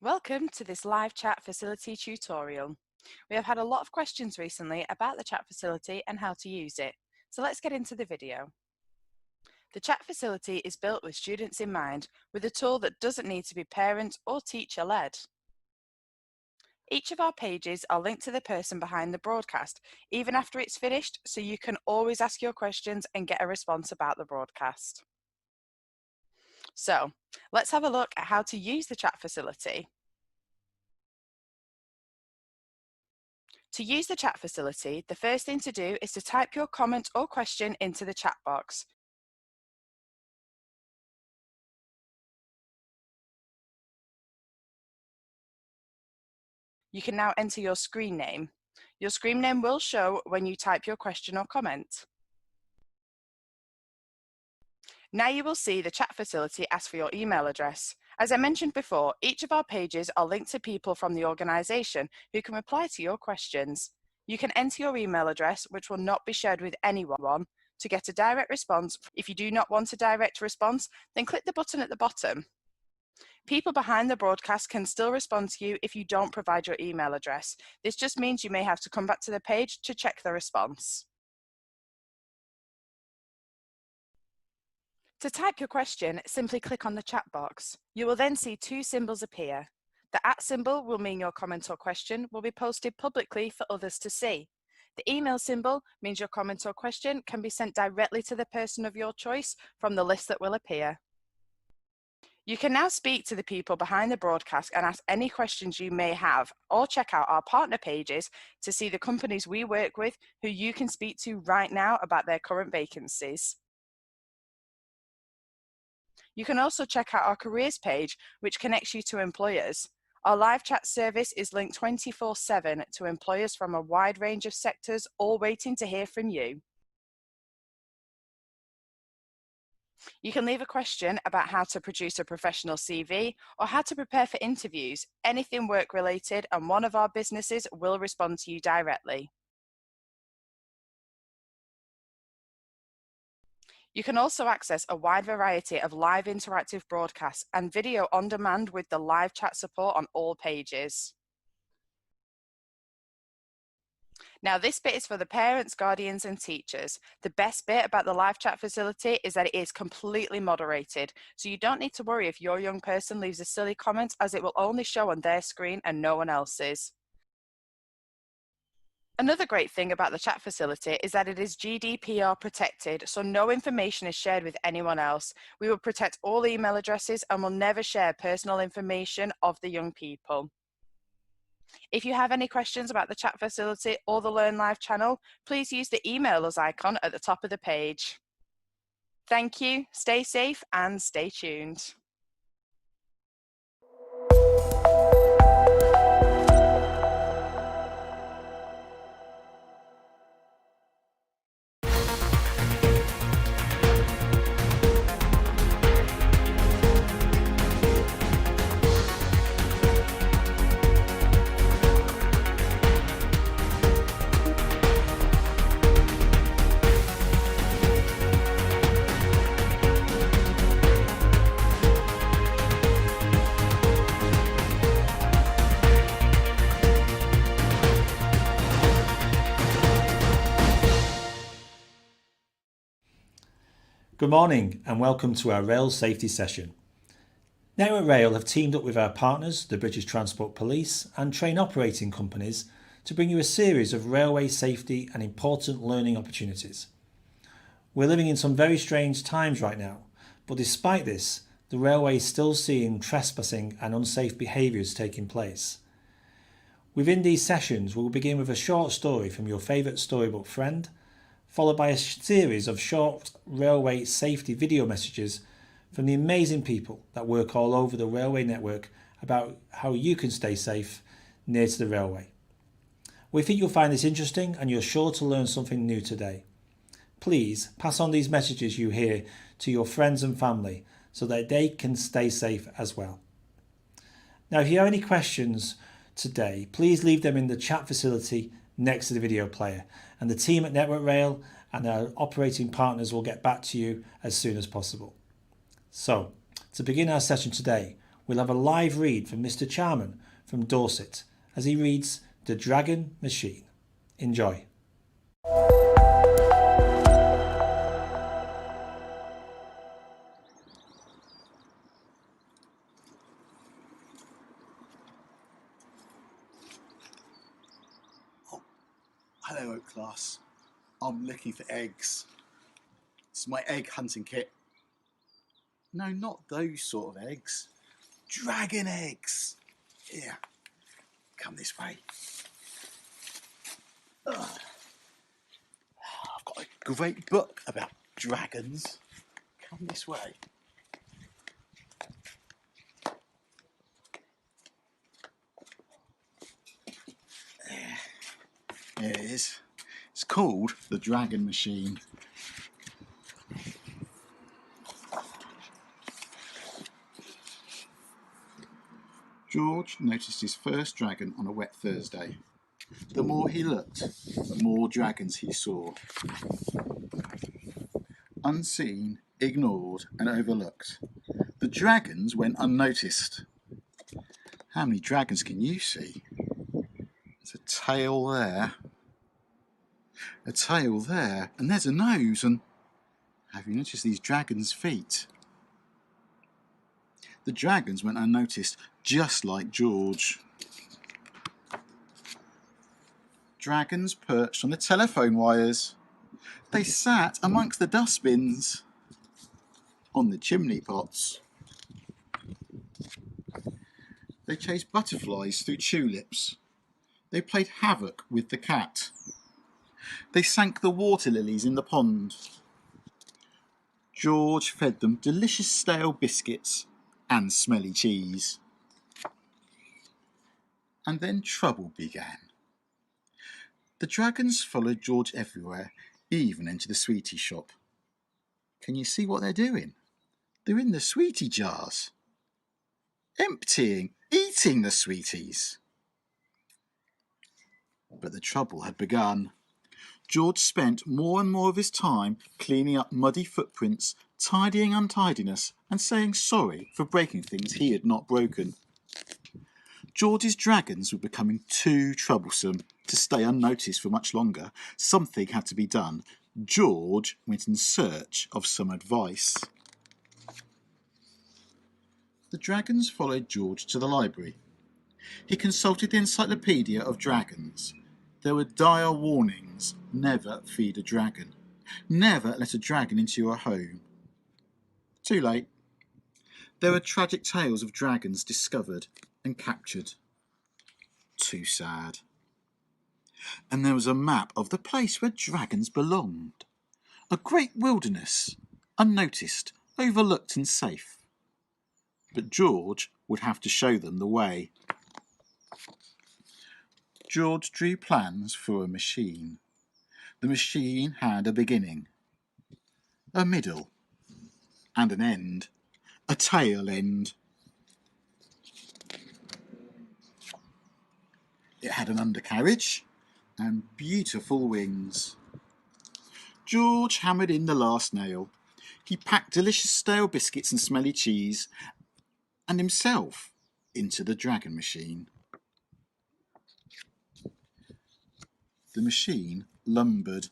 Welcome to this live chat facility tutorial. We have had a lot of questions recently about the chat facility and how to use it, so let's get into the video. The chat facility is built with students in mind, with a tool that doesn't need to be parent or teacher led. Each of our pages are linked to the person behind the broadcast, even after it's finished, so you can always ask your questions and get a response about the broadcast. So, let's have a look at how to use the chat facility. To use the chat facility, the first thing to do is to type your comment or question into the chat box. You can now enter your screen name. Your screen name will show when you type your question or comment. Now you will see the chat facility ask for your email address. As I mentioned before, each of our pages are linked to people from the organisation who can reply to your questions. You can enter your email address, which will not be shared with anyone, to get a direct response. If you do not want a direct response, then click the button at the bottom. People behind the broadcast can still respond to you if you don't provide your email address. This just means you may have to come back to the page to check the response. To type your question, simply click on the chat box. You will then see two symbols appear. The @ symbol will mean your comment or question will be posted publicly for others to see. The email symbol means your comment or question can be sent directly to the person of your choice from the list that will appear. You can now speak to the people behind the broadcast and ask any questions you may have, or check out our partner pages to see the companies we work with who you can speak to right now about their current vacancies. You can also check out our careers page, which connects you to employers. Our live chat service is linked 24/7 to employers from a wide range of sectors, all waiting to hear from you. You can leave a question about how to produce a professional CV or how to prepare for interviews, anything work related, and one of our businesses will respond to you directly. You can also access a wide variety of live interactive broadcasts and video on demand with the live chat support on all pages. Now, this bit is for the parents, guardians, and teachers. The best bit about the live chat facility is that it is completely moderated, so you don't need to worry if your young person leaves a silly comment, as it will only show on their screen and no one else's. Another great thing about the chat facility is that it is GDPR protected, so no information is shared with anyone else. We will protect all email addresses and will never share personal information of the young people. If you have any questions about the chat facility or the Learn Live channel, please use the email us icon at the top of the page. Thank you, stay safe and stay tuned. Good morning and welcome to our rail safety session. Network Rail have teamed up with our partners, the British Transport Police and train operating companies to bring you a series of railway safety and important learning opportunities. We're living in some very strange times right now, but despite this, the railway is still seeing trespassing and unsafe behaviours taking place. Within these sessions, we'll begin with a short story from your favourite storybook friend, followed by a series of short railway safety video messages from the amazing people that work all over the railway network about how you can stay safe near to the railway. We think you'll find this interesting and you're sure to learn something new today. Please pass on these messages you hear to your friends and family so that they can stay safe as well. Now, if you have any questions today, please leave them in the chat facility next to the video player, and the team at Network Rail and our operating partners will get back to you as soon as possible. So, to begin our session today, we'll have a live read from Mr. Charman from Dorset as he reads The Dragon Machine. Enjoy. Hello, Oak Class. I'm looking for eggs. It's my egg hunting kit. No, not those sort of eggs. Dragon eggs. Here, come this way. Ugh. I've got a great book about dragons. Come this way. There it is. It's called The Dragon Machine. George noticed his first dragon on a wet Thursday. The more he looked, the more dragons he saw. Unseen, ignored and overlooked, the dragons went unnoticed. How many dragons can you see? There's a tail there, a tail there, and there's a nose, and have you noticed these dragons' feet? The dragons went unnoticed, just like George. Dragons perched on the telephone wires. They sat amongst the dustbins, on the chimney pots. They chased butterflies through tulips. They played havoc with the cat. They sank the water lilies in the pond. George fed them delicious stale biscuits and smelly cheese. And then trouble began. The dragons followed George everywhere, even into the sweetie shop. Can you see what they're doing? They're in the sweetie jars, emptying, eating the sweeties. But the trouble had begun. George spent more and more of his time cleaning up muddy footprints, tidying untidiness, and saying sorry for breaking things he had not broken. George's dragons were becoming too troublesome to stay unnoticed for much longer. Something had to be done. George went in search of some advice. The dragons followed George to the library. He consulted the Encyclopedia of Dragons. There were dire warnings. Never feed a dragon. Never let a dragon into your home. Too late. There were tragic tales of dragons discovered and captured. Too sad. And there was a map of the place where dragons belonged. A great wilderness, unnoticed, overlooked and safe. But George would have to show them the way. George drew plans for a machine. The machine had a beginning, a middle, and an end, a tail end. It had an undercarriage and beautiful wings. George hammered in the last nail. He packed delicious stale biscuits and smelly cheese and himself into the dragon machine. The machine lumbered,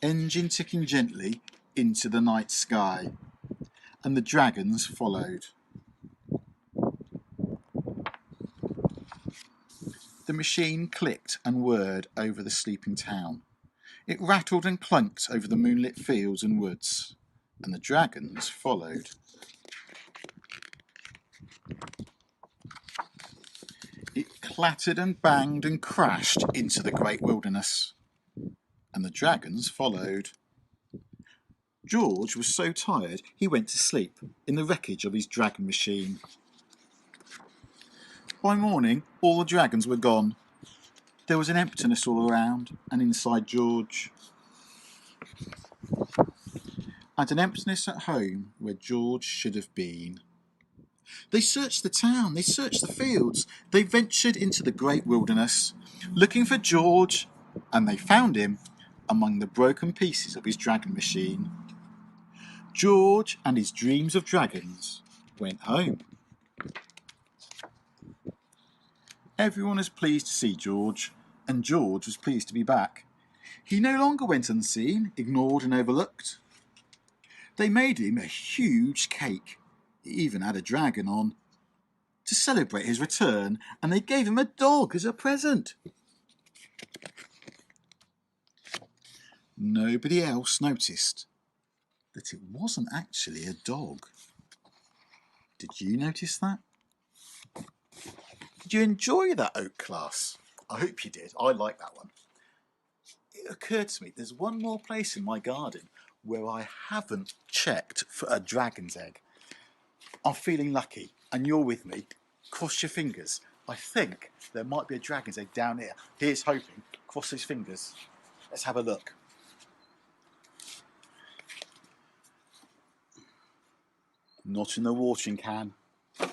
engine ticking gently into the night sky, and the dragons followed. The machine clicked and whirred over the sleeping town. It rattled and clunked over the moonlit fields and woods, and the dragons followed. It clattered and banged and crashed into the great wilderness, and the dragons followed. George was so tired he went to sleep in the wreckage of his dragon machine. By morning, all the dragons were gone. There was an emptiness all around and inside George. And an emptiness at home where George should have been. They searched the town, they searched the fields, they ventured into the great wilderness, looking for George, and they found him among the broken pieces of his dragon machine. George and his dreams of dragons went home. Everyone was pleased to see George, and George was pleased to be back. He no longer went unseen, ignored and overlooked. They made him a huge cake. He even had a dragon on. To celebrate his return, and they gave him a dog as a present. Nobody else noticed that it wasn't actually a dog. Did you notice that? Did you enjoy that oak class? I hope you did. I like that one. It occurred to me there's one more place in my garden where I haven't checked for a dragon's egg. I'm feeling lucky, and you're with me. Cross your fingers. I think there might be a dragon's egg down here. Here's hoping. Cross his fingers. Let's have a look. Not in the watering can. I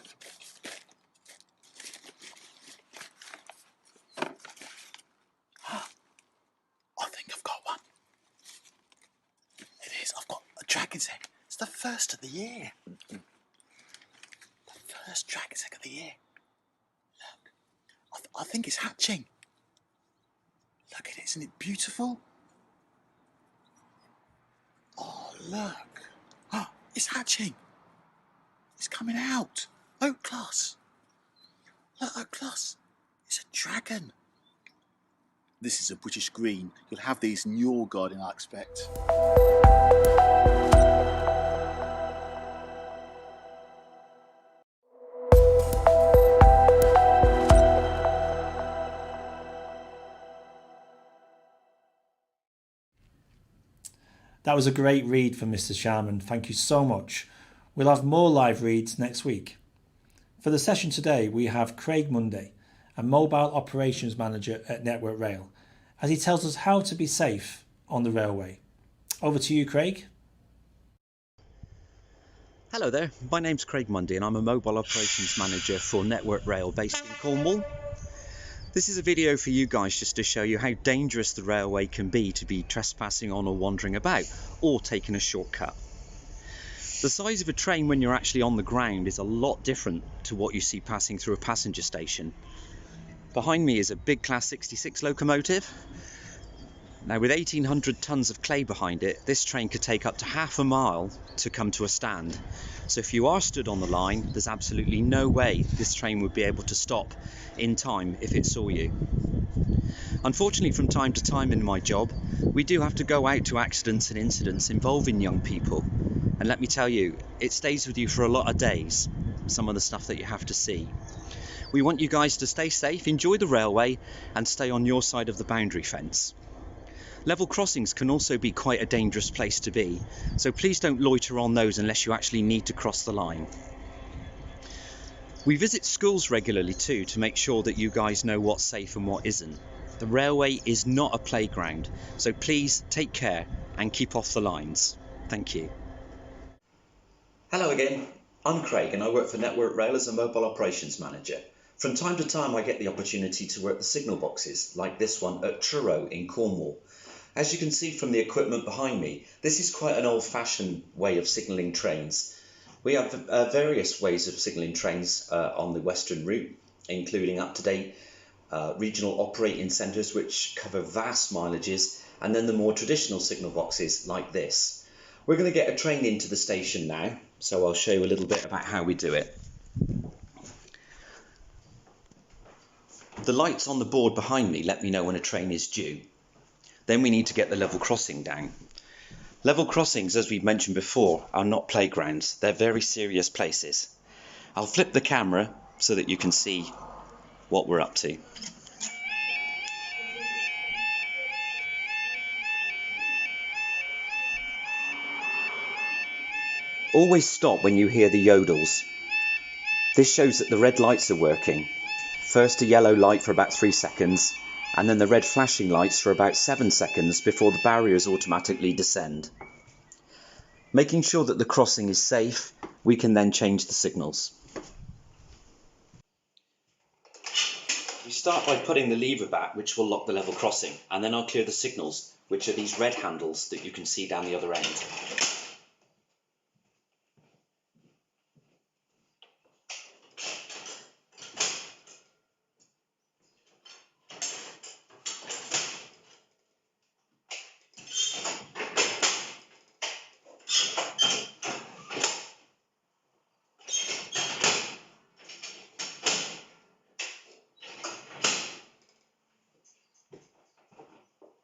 think I've got one. It is. I've got a dragon's egg. It's the first of the year. The first dragon's egg of the year. Look. I think it's hatching. Look at it. Isn't it beautiful? Oh, look. Oh, it's hatching. It's coming out. Oak class. Look, oak class. It's a dragon. This is a British green. You'll have these in your garden, I expect. That was a great read from Mr. Sharman. Thank you so much. We'll have more live reads next week. For the session today, we have Craig Munday, a mobile operations manager at Network Rail, as he tells us how to be safe on the railway. Over to you, Craig. Hello there, my name's Craig Munday and I'm a mobile operations manager for Network Rail based in Cornwall. This is a video for you guys just to show you how dangerous the railway can be to be trespassing on or wandering about, or taking a shortcut. The size of a train when you're actually on the ground is a lot different to what you see passing through a passenger station. Behind me is a big Class 66 locomotive. Now with 1,800 tons of clay behind it, this train could take up to half a mile to come to a stand. So if you are stood on the line, there's absolutely no way this train would be able to stop in time if it saw you. Unfortunately, from time to time in my job, we do have to go out to accidents and incidents involving young people. And let me tell you, it stays with you for a lot of days, some of the stuff that you have to see. We want you guys to stay safe, enjoy the railway, and stay on your side of the boundary fence. Level crossings can also be quite a dangerous place to be, so please don't loiter on those unless you actually need to cross the line. We visit schools regularly too to make sure that you guys know what's safe and what isn't. The railway is not a playground, so please take care and keep off the lines. Thank you. Hello again, I'm Craig and I work for Network Rail as a mobile operations manager. From time to time I get the opportunity to work the signal boxes, like this one at Truro in Cornwall. As you can see from the equipment behind me, this is quite an old-fashioned way of signalling trains. We have various ways of signalling trains on the Western route, including up-to-date regional operating centres which cover vast mileages, and then the more traditional signal boxes like this. We're going to get a train into the station now, so I'll show you a little bit about how we do it. The lights on the board behind me let me know when a train is due. Then we need to get the level crossing down. Level crossings, as we've mentioned before, are not playgrounds. They're very serious places. I'll flip the camera so that you can see what we're up to. Always stop when you hear the yodels. This shows that the red lights are working. First a yellow light for about 3 seconds, and then the red flashing lights for about 7 seconds before the barriers automatically descend. Making sure that the crossing is safe, we can then change the signals. We start by putting the lever back, which will lock the level crossing, and then I'll clear the signals, which are these red handles that you can see down the other end.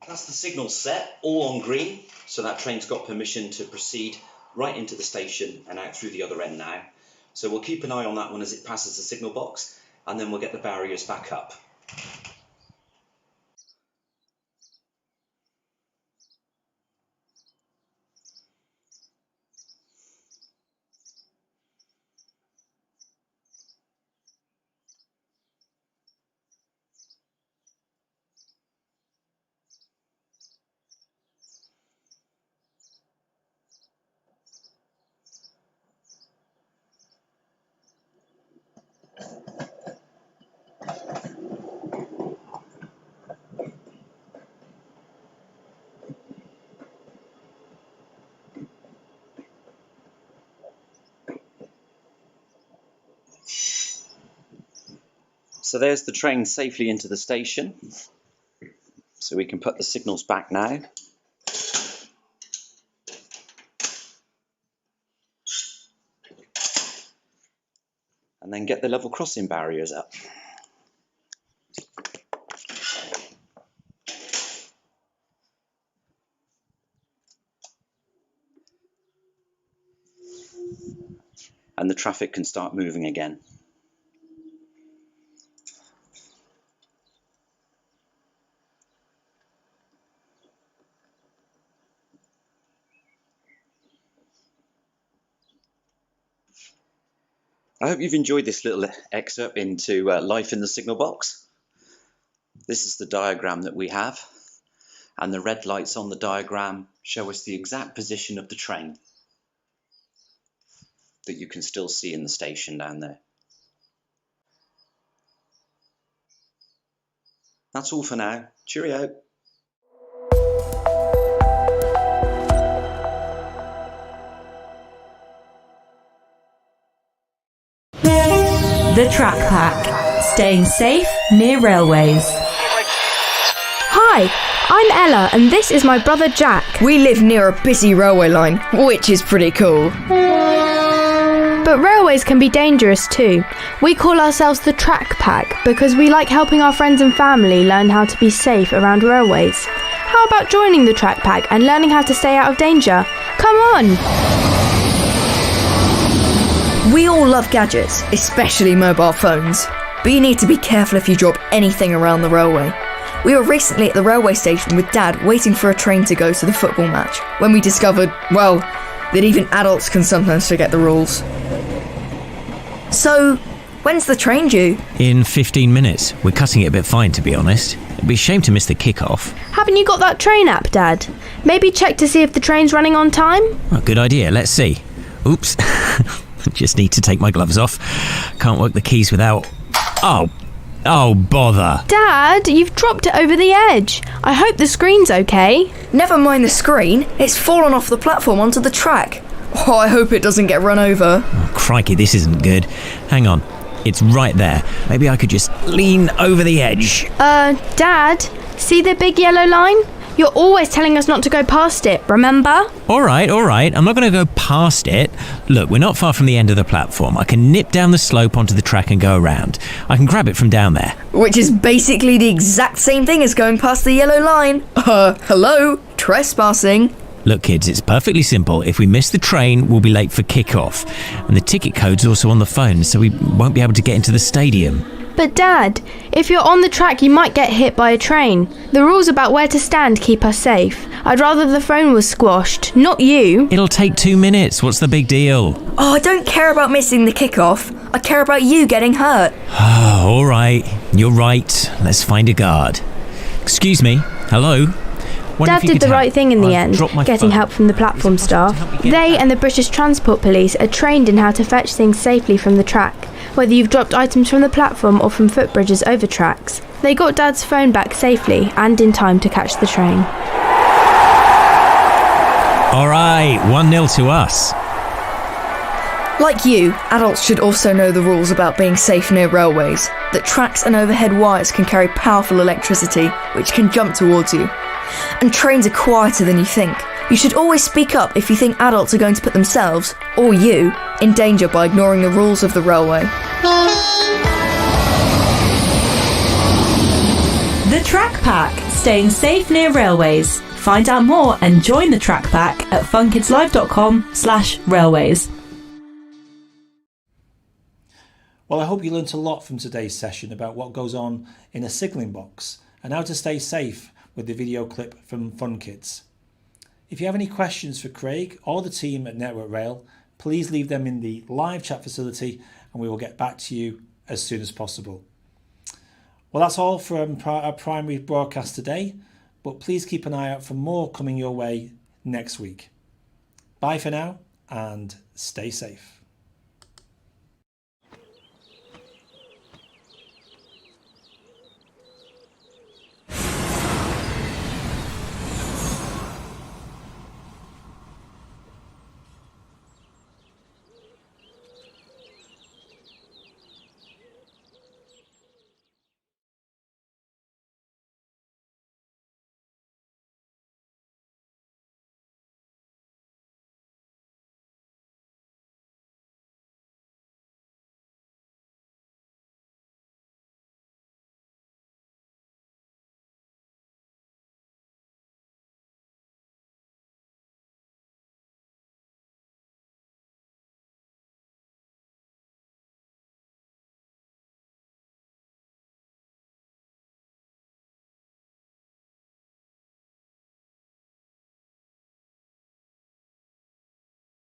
That's the signal set, all on green, so that train's got permission to proceed right into the station and out through the other end now. So we'll keep an eye on that one as it passes the signal box, and then we'll get the barriers back up. So there's the train safely into the station. So we can put the signals back now. And then get the level crossing barriers up. And the traffic can start moving again. I hope you've enjoyed this little excerpt into life in the signal box. This is the diagram that we have, and the red lights on the diagram show us the exact position of the train that you can still see in the station down there. That's all for now. Cheerio. The Track Pack. Staying safe near railways. Hi, I'm Ella and this is my brother Jack. We live near a busy railway line, which is pretty cool. But railways can be dangerous too. We call ourselves the Track Pack because we like helping our friends and family learn how to be safe around railways. How about joining the Track Pack and learning how to stay out of danger? Come on! We all love gadgets, especially mobile phones. But you need to be careful if you drop anything around the railway. We were recently at the railway station with Dad waiting for a train to go to the football match, when we discovered, well, that even adults can sometimes forget the rules. So, when's the train due? In 15 minutes. We're cutting it a bit fine, to be honest. It'd be a shame to miss the kick-off. Haven't you got that train app, Dad? Maybe check to see if the train's running on time? Oh, good idea. Let's see. Oops. Just need to take my gloves off. Can't work the keys without... Oh, bother. Dad, you've dropped it over the edge. I hope the screen's okay. Never mind the screen, it's fallen off the platform onto the track. Oh, I hope it doesn't get run over. Oh, crikey, this isn't good. Hang on. It's right there. Maybe I could just lean over the edge. Dad, see the big yellow line? You're always telling us not to go past it, remember? All right. I'm not going to go past it. Look, we're not far from the end of the platform. I can nip down the slope onto the track and go around. I can grab it from down there. Which is basically the exact same thing as going past the yellow line. Hello? Trespassing. Look, kids, it's perfectly simple. If we miss the train, we'll be late for kick-off. And the ticket code's also on the phone, so we won't be able to get into the stadium. But Dad, if you're on the track you might get hit by a train. The rules about where to stand keep us safe. I'd rather the phone was squashed, not you. It'll take 2 minutes. What's the big deal? Oh, I don't care about missing the kick-off. I care about you getting hurt. Oh, all right. You're right. Let's find a guard. Excuse me. Hello? Dad did the right thing in the end, getting help from the platform staff. They and the British Transport Police are trained in how to fetch things safely from the track. whether you've dropped items from the platform or from footbridges over tracks. They got Dad's phone back safely and in time to catch the train. Alright, 1-0 to us. Like you, adults should also know the rules about being safe near railways, that tracks and overhead wires can carry powerful electricity, which can jump towards you. And trains are quieter than you think. You should always speak up if you think adults are going to put themselves, or you, in danger by ignoring the rules of the railway. The Track Pack, staying safe near railways. Find out more and join the Track Pack at funkidslive.com/railways. Well, I hope you learnt a lot from today's session about what goes on in a signalling box and how to stay safe with the video clip from Fun Kids. If you have any questions for Craig or the team at Network Rail, please leave them in the live chat facility and we will get back to you as soon as possible. Well, that's all from our primary broadcast today, but please keep an eye out for more coming your way next week. Bye for now and stay safe.